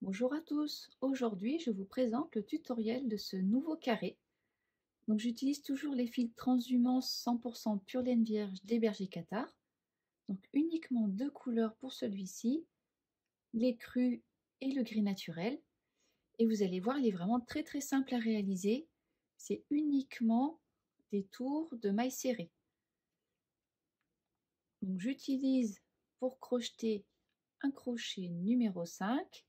Bonjour à tous, aujourd'hui je vous présente le tutoriel de ce nouveau carré. Donc j'utilise toujours les fils transhumance 100% pure laine vierge des bergers cathares. Donc uniquement deux couleurs pour celui-ci, les crus et le gris naturel. Et vous allez voir, il est vraiment très simple à réaliser. C'est uniquement des tours de mailles serrées. Donc j'utilise pour crocheter un crochet numéro 5.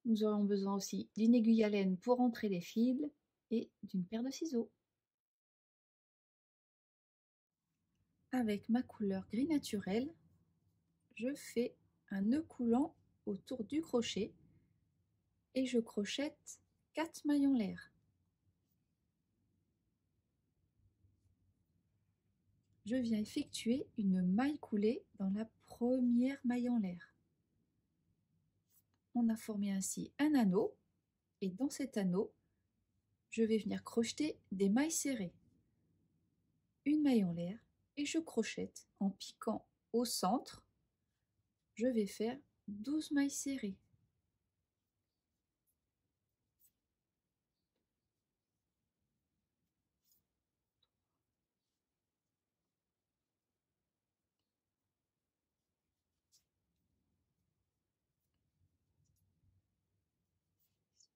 Nous aurons besoin aussi d'une aiguille à laine pour entrer les fils et d'une paire de ciseaux. Avec ma couleur gris naturel, je fais un nœud coulant autour du crochet et je crochette 4 mailles en l'air. Je viens effectuer une maille coulée dans la première maille en l'air. On a formé ainsi un anneau et dans cet anneau, je vais venir crocheter des mailles serrées. Une maille en l'air et je crochette en piquant au centre. Je vais faire 12 mailles serrées.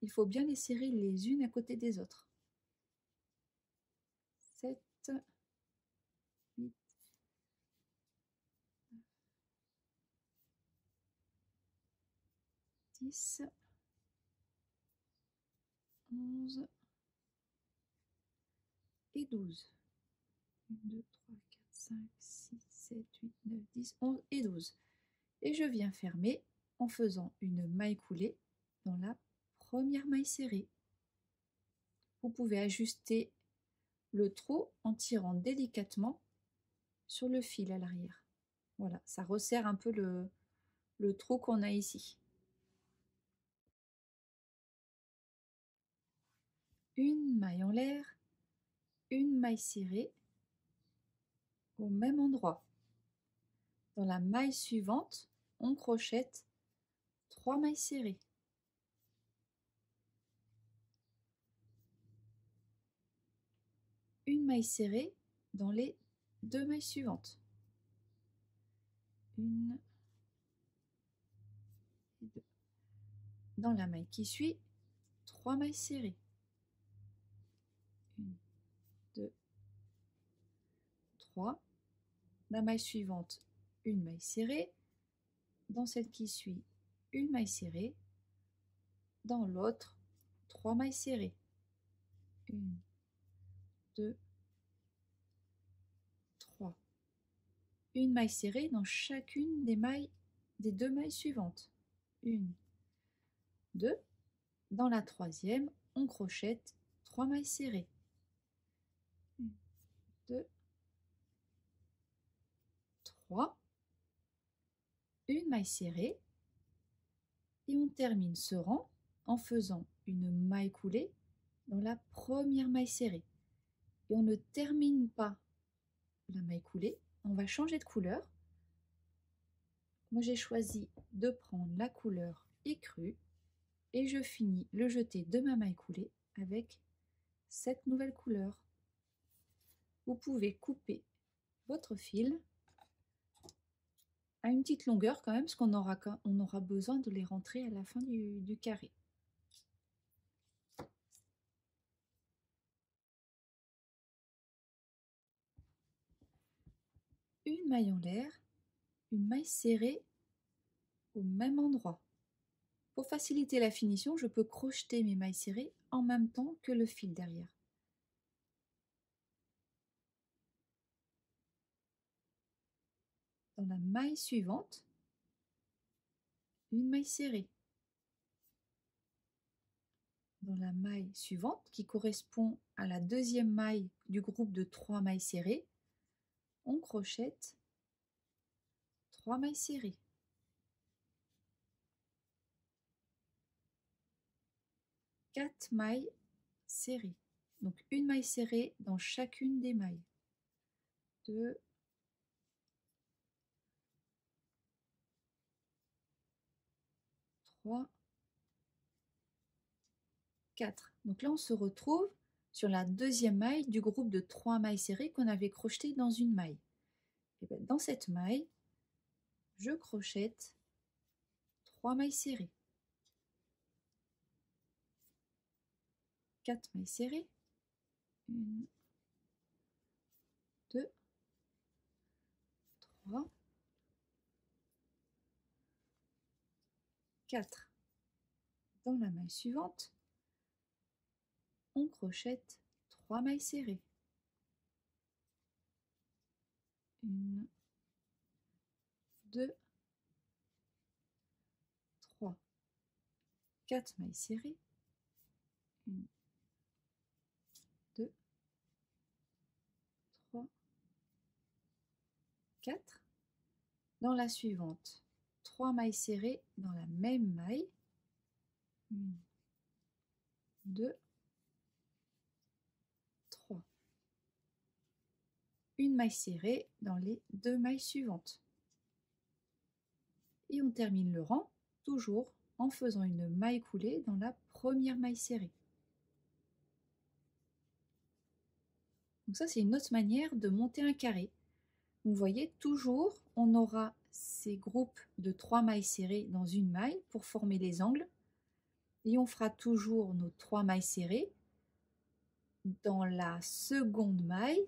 Il faut bien les serrer les unes à côté des autres. 7, 8, 10, 11 et 12. 1, 2, 3, 4, 5, 6, 7, 8, 9, 10, 11 et 12. Et je viens fermer en faisant une maille coulée dans la première maille serrée. Vous pouvez ajuster le trou en tirant délicatement sur le fil à l'arrière. Voilà, ça resserre un peu le trou qu'on a ici. Une maille en l'air, une maille serrée au même endroit. Dans la maille suivante, on crochette 3 mailles serrées. Une maille serrée dans les 2 mailles suivantes. Une et deux. Dans la maille qui suit, 3 mailles serrées. 1, 2, 3. La maille suivante, une maille serrée. Dans celle qui suit, une maille serrée. Dans l'autre, 3 mailles serrées. 1, 2, 3. Une maille serrée dans chacune des mailles des 2 mailles suivantes. 1, 2. Dans la troisième, on crochette 3 mailles serrées. 1, 2, 3. Une maille serrée. Et on termine ce rang en faisant une maille coulée dans la première maille serrée. Et on ne termine pas la maille coulée, on va changer de couleur. Moi j'ai choisi de prendre la couleur écrue et je finis le jeté de ma maille coulée avec cette nouvelle couleur. Vous pouvez couper votre fil à une petite longueur quand même, parce qu'on aura besoin de les rentrer à la fin du carré. Une maille en l'air, une maille serrée au même endroit. Pour faciliter la finition, je peux crocheter mes mailles serrées en même temps que le fil derrière. Dans la maille suivante, une maille serrée. Dans la maille suivante, qui correspond à la deuxième maille du groupe de 3 mailles serrées, on crochette 3 mailles serrées. 4 mailles serrées. Donc une maille serrée dans chacune des mailles. 2, 3, 4. Donc là, on se retrouve sur la deuxième maille du groupe de 3 mailles serrées qu'on avait crocheté dans une maille. Et bien, dans cette maille, je crochette 3 mailles serrées, 4 mailles serrées, 1, 2, 3, 4. Dans la maille suivante, on crochette 3 mailles serrées, 1, 2, 3, 4 mailles serrées, 1, 2, 3, 4. Dans la suivante, 3 mailles serrées dans la même maille, 1, 2, 3. Une maille serrée dans les 2 mailles suivantes. Et on termine le rang toujours en faisant une maille coulée dans la première maille serrée. Donc ça, c'est une autre manière de monter un carré. Vous voyez, toujours, on aura ces groupes de 3 mailles serrées dans une maille pour former les angles. Et on fera toujours nos 3 mailles serrées dans la seconde maille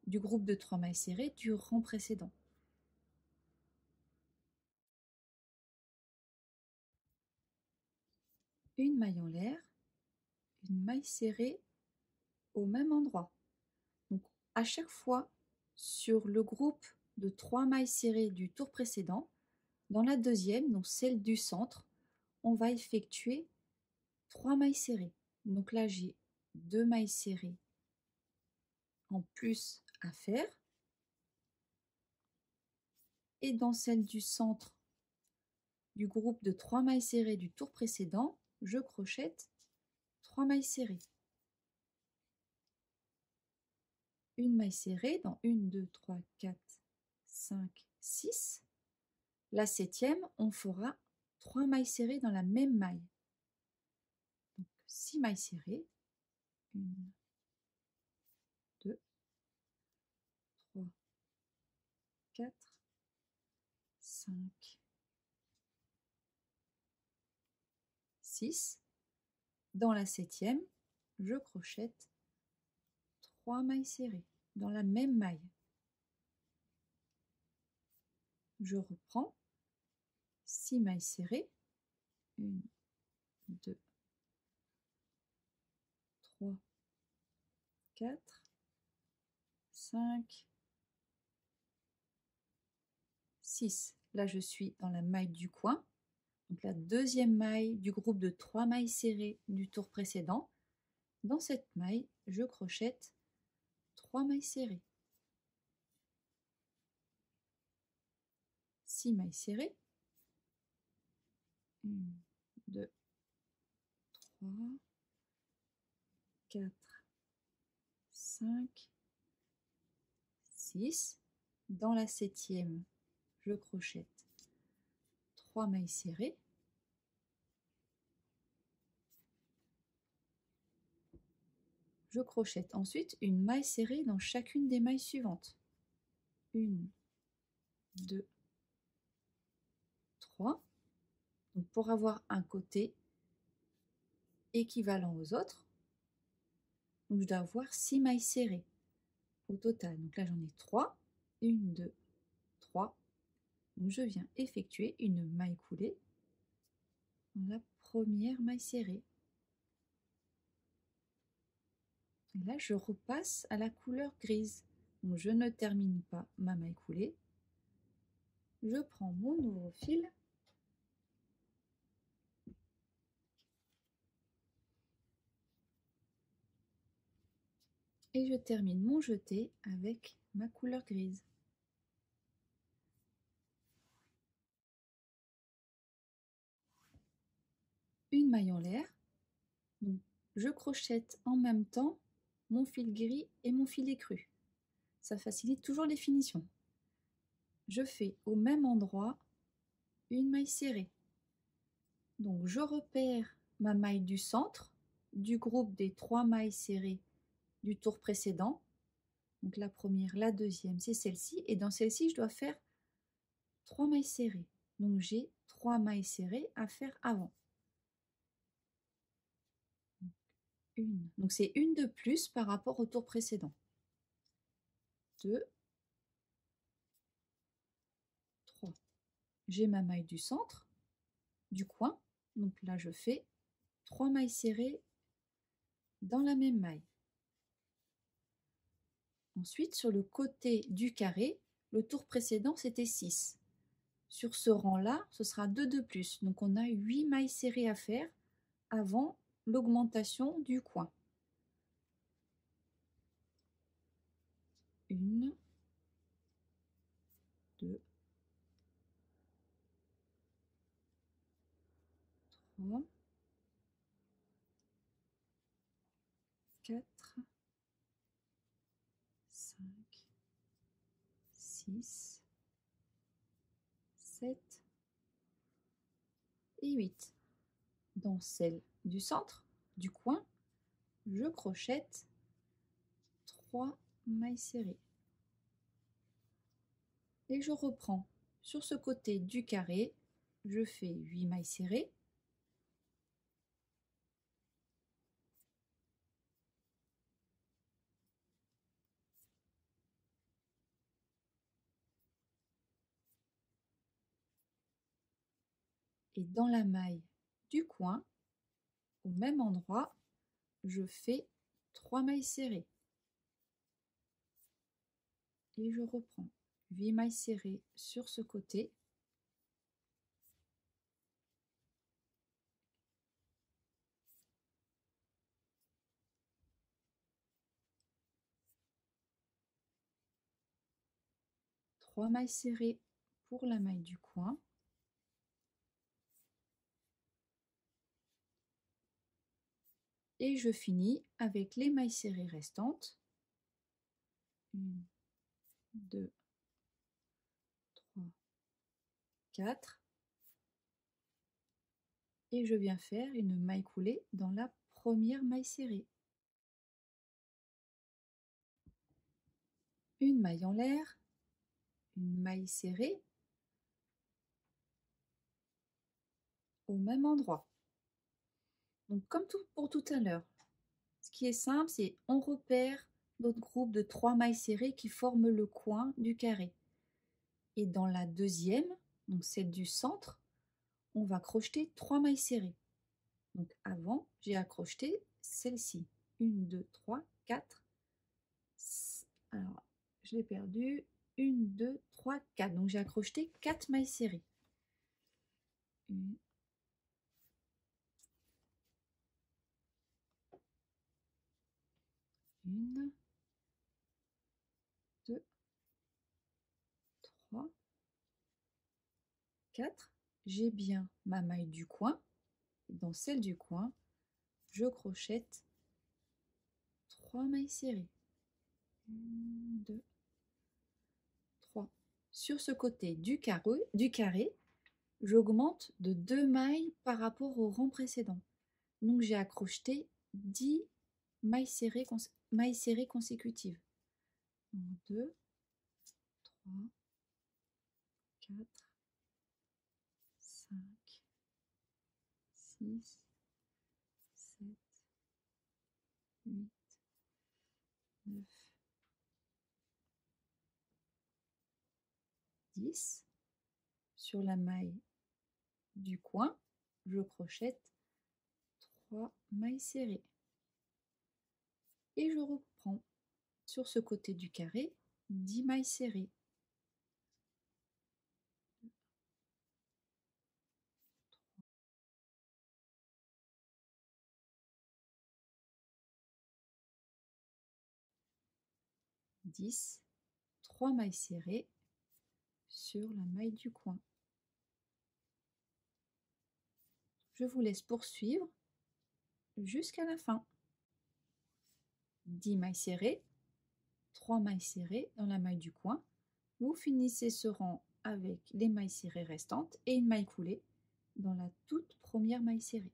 du groupe de 3 mailles serrées du rang précédent. Une maille en l'air, une maille serrée au même endroit. Donc à chaque fois sur le groupe de 3 mailles serrées du tour précédent, dans la deuxième, donc celle du centre, on va effectuer 3 mailles serrées. Donc là j'ai 2 mailles serrées en plus à faire. Et dans celle du centre du groupe de 3 mailles serrées du tour précédent, je crochette 3 mailles serrées. Une maille serrée dans 1, 2, 3, 4, 5, 6. La septième, on fera 3 mailles serrées dans la même maille. Donc 6 mailles serrées. 1, 2, 3, 4, 5, 6. Dans la septième, je crochette 3 mailles serrées dans la même maille. Je reprends 6 mailles serrées. 1, 2, 3, 4, 5, 6. Là, je suis dans la maille du coin. Donc la deuxième maille du groupe de 3 mailles serrées du tour précédent. Dans cette maille, je crochette 3 mailles serrées. 6 mailles serrées. 1, 2, 3, 4, 5, 6. Dans la septième, je crochette 3 mailles serrées. Je crochette ensuite une maille serrée dans chacune des mailles suivantes. 1, 2, 3. Donc pour avoir un côté équivalent aux autres, donc je dois avoir 6 mailles serrées au total. Donc là j'en ai 3. 1, 2, 3. Donc je viens effectuer une maille coulée dans la première maille serrée. Et là je repasse à la couleur grise. Donc je ne termine pas ma maille coulée. Je prends mon nouveau fil et je termine mon jeté avec ma couleur grise. Une maille en l'air. Donc, je crochette en même temps mon fil gris et mon filet cru. Ça facilite toujours les finitions. Je fais au même endroit une maille serrée. Donc je repère ma maille du centre du groupe des 3 mailles serrées du tour précédent. Donc la première, la deuxième, c'est celle-ci. Et dans celle-ci, je dois faire 3 mailles serrées. Donc j'ai 3 mailles serrées à faire avant. Une. Donc c'est une de plus par rapport au tour précédent. 2, 3. J'ai ma maille du centre, du coin. Donc là, je fais 3 mailles serrées dans la même maille. Ensuite, sur le côté du carré, le tour précédent, c'était 6. Sur ce rang-là, ce sera 2 de plus. Donc on a 8 mailles serrées à faire avant l'augmentation du coin. 1, 2, 3, 4, 5, 6, 7 et 8. Dans celle du centre, du coin, je crochette 3 mailles serrées. Et je reprends sur ce côté du carré, je fais 8 mailles serrées. Et dans la maille du coin, au même endroit, je fais 3 mailles serrées. Et je reprends 8 mailles serrées sur ce côté. Trois mailles serrées pour la maille du coin. Et je finis avec les mailles serrées restantes. 1, 2, 3, 4. Et je viens faire une maille coulée dans la première maille serrée. Une maille en l'air, une maille serrée au même endroit. Donc comme pour tout à l'heure, ce qui est simple, c'est on repère notre groupe de 3 mailles serrées qui forment le coin du carré. Et dans la deuxième, donc celle du centre, on va crocheter 3 mailles serrées. Donc avant, j'ai accroché celle-ci. 1, 2, 3, 4. Alors, je l'ai perdu. 1, 2, 3, 4. Donc j'ai accroché 4 mailles serrées. 1, 2, 3, 4. J'ai bien ma maille du coin. Dans celle du coin, je crochette 3 mailles serrées. 1, 2, 3. Sur ce côté du carré, j'augmente de 2 mailles par rapport au rang précédent. Donc j'ai accroché 10 mailles serrées consécutives. 1, 2, 3, 4, 5, 6, 7, 8, 9, 10. Sur la maille du coin, je crochette 3 mailles serrées. Et je reprends sur ce côté du carré 10 mailles serrées. 10, 3 mailles serrées sur la maille du coin. Je vous laisse poursuivre jusqu'à la fin. 10 mailles serrées, 3 mailles serrées dans la maille du coin. Vous finissez ce rang avec les mailles serrées restantes et une maille coulée dans la toute première maille serrée.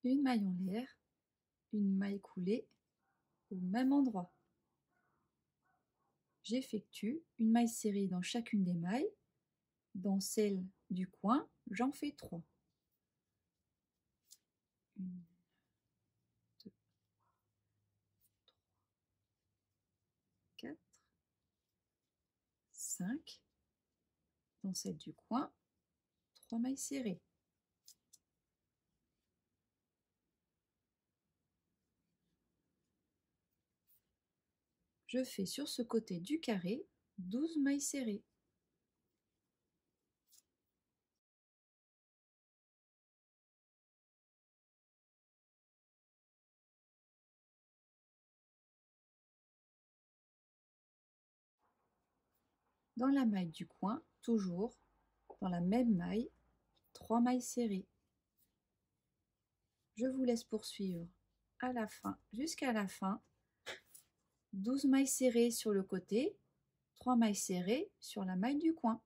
une maille en l'air, une maille coulée au même endroit. J'effectue une maille serrée dans chacune des mailles. Dans celle du coin, j'en fais 3. 1, 2, 4, 5. Dans celle du coin, 3 mailles serrées. Je fais sur ce côté du carré 12 mailles serrées. Dans la maille du coin, toujours dans la même maille, 3 mailles serrées. Je vous laisse poursuivre à la fin, jusqu'à la fin. 12 mailles serrées sur le côté, 3 mailles serrées sur la maille du coin.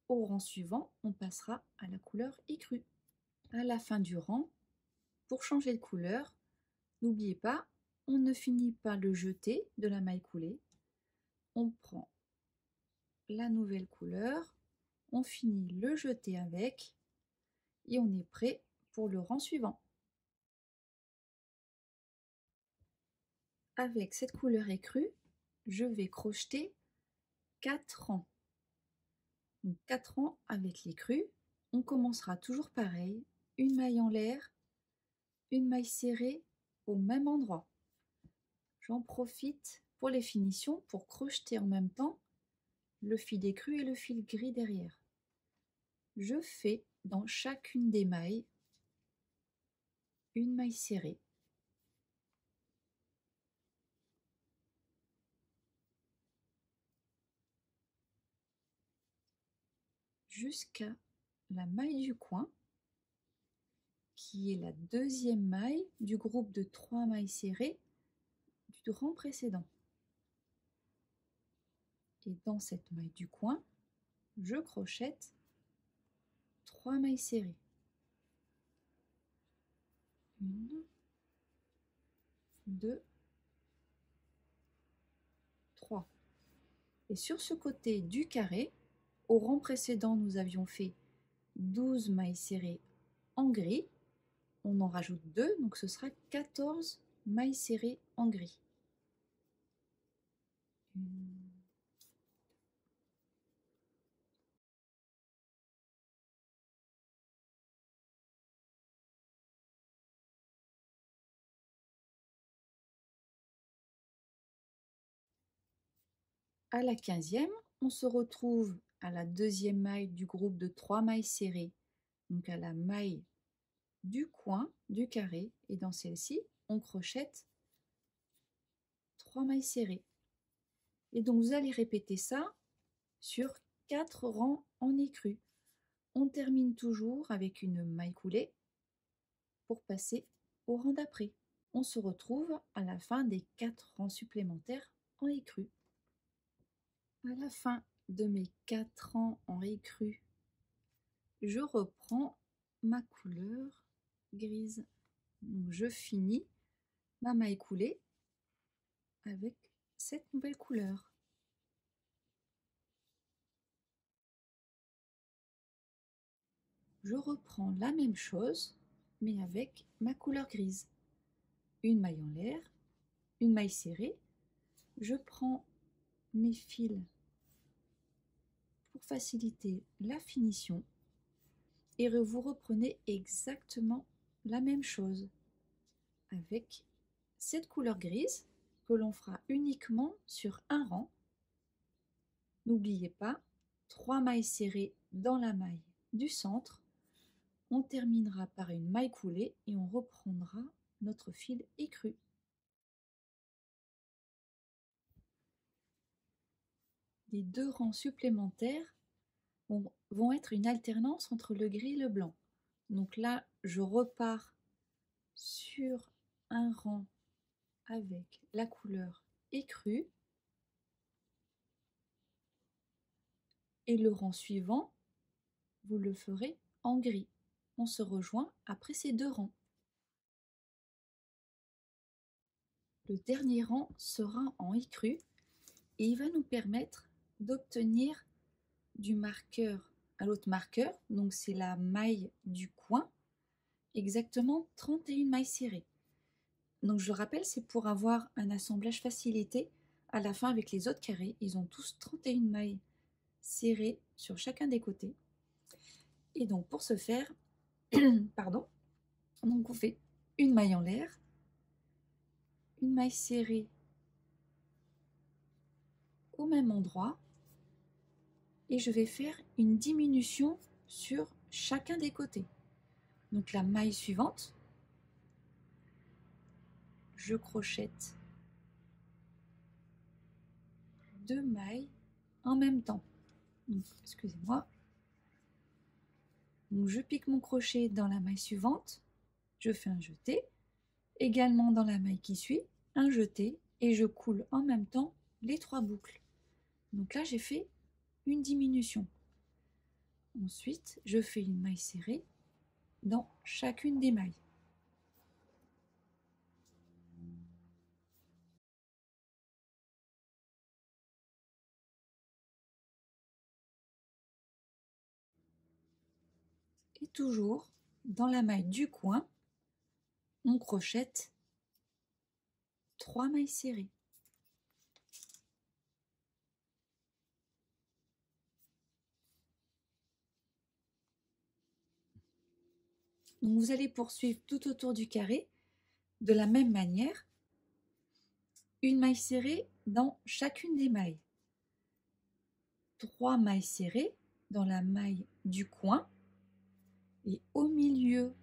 Au rang suivant, on passera à la couleur écrue. À la fin du rang, pour changer de couleur, n'oubliez pas, on ne finit pas le jeté de la maille coulée. On prend la nouvelle couleur, on finit le jeté avec et on est prêt pour le rang suivant. Avec cette couleur écrue, je vais crocheter 4 rangs. Donc 4 rangs avec l'écrue. On commencera toujours pareil, une maille en l'air, une maille serrée au même endroit. J'en profite pour les finitions pour crocheter en même temps le fil écru et le fil gris derrière. Je fais dans chacune des mailles une maille serrée. Jusqu'à la maille du coin, qui est la deuxième maille du groupe de 3 mailles serrées du rang précédent. Et dans cette maille du coin, je crochette 3 mailles serrées. 1, 2, 3. Et sur ce côté du carré, au rang précédent, nous avions fait 12 mailles serrées en gris. On en rajoute 2, donc ce sera 14 mailles serrées en gris. 1, à la 15e, on se retrouve à la deuxième maille du groupe de 3 mailles serrées, donc à la maille du coin du carré, et dans celle-ci, on crochette 3 mailles serrées. Et donc vous allez répéter ça sur 4 rangs en écru. On termine toujours avec une maille coulée pour passer au rang d'après. On se retrouve à la fin des 4 rangs supplémentaires en écru. À la fin de mes 4 rangs en écru, je reprends ma couleur grise. Donc je finis ma maille coulée avec cette nouvelle couleur. Je reprends la même chose, mais avec ma couleur grise. Une maille en l'air, une maille serrée. Je prends mes fils pour faciliter la finition et vous reprenez exactement la même chose avec cette couleur grise que l'on fera uniquement sur un rang. N'oubliez pas, 3 mailles serrées dans la maille du centre. On terminera par une maille coulée et on reprendra notre fil écru. Les 2 rangs supplémentaires vont être une alternance entre le gris et le blanc. Donc là, je repars sur un rang avec la couleur écrue et le rang suivant, vous le ferez en gris. on se rejoint après ces 2 rangs. Le dernier rang sera en écru et il va nous permettre d'obtenir du marqueur à l'autre marqueur, donc c'est la maille du coin, exactement 31 mailles serrées. Donc je le rappelle, c'est pour avoir un assemblage facilité à la fin avec les autres carrés. Ils ont tous 31 mailles serrées sur chacun des côtés. Et donc pour ce faire, pardon, donc on fait une maille en l'air, une maille serrée au même endroit, et je vais faire une diminution sur chacun des côtés. Donc la maille suivante, je crochette 2 mailles en même temps. Excusez-moi. Donc je pique mon crochet dans la maille suivante, je fais un jeté, également dans la maille qui suit, un jeté, et je coule en même temps les 3 boucles. Donc là j'ai fait une diminution. Ensuite je fais une maille serrée dans chacune des mailles. Et toujours dans la maille du coin, on crochette 3 mailles serrées. Donc vous allez poursuivre tout autour du carré de la même manière, une maille serrée dans chacune des mailles, 3 mailles serrées dans la maille du coin, et au milieu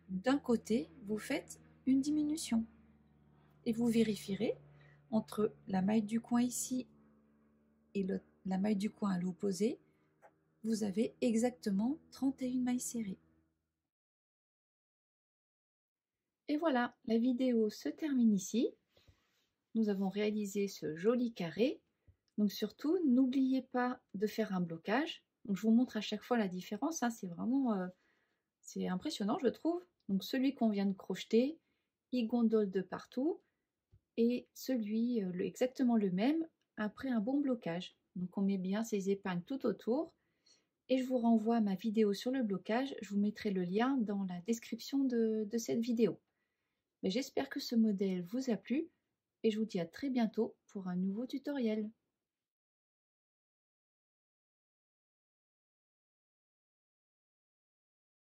d'un côté, vous faites une diminution. Et vous vérifierez entre la maille du coin ici et la maille du coin à l'opposé, vous avez exactement 31 mailles serrées. Et voilà, la vidéo se termine ici. Nous avons réalisé ce joli carré. Donc surtout, n'oubliez pas de faire un blocage. Donc je vous montre à chaque fois la différence, hein. C'est vraiment c'est impressionnant, je trouve. Donc celui qu'on vient de crocheter, il gondole de partout, et celui exactement le même après un bon blocage. Donc on met bien ses épingles tout autour, et je vous renvoie à ma vidéo sur le blocage. Je vous mettrai le lien dans la description de cette vidéo. Mais j'espère que ce modèle vous a plu, et je vous dis à très bientôt pour un nouveau tutoriel.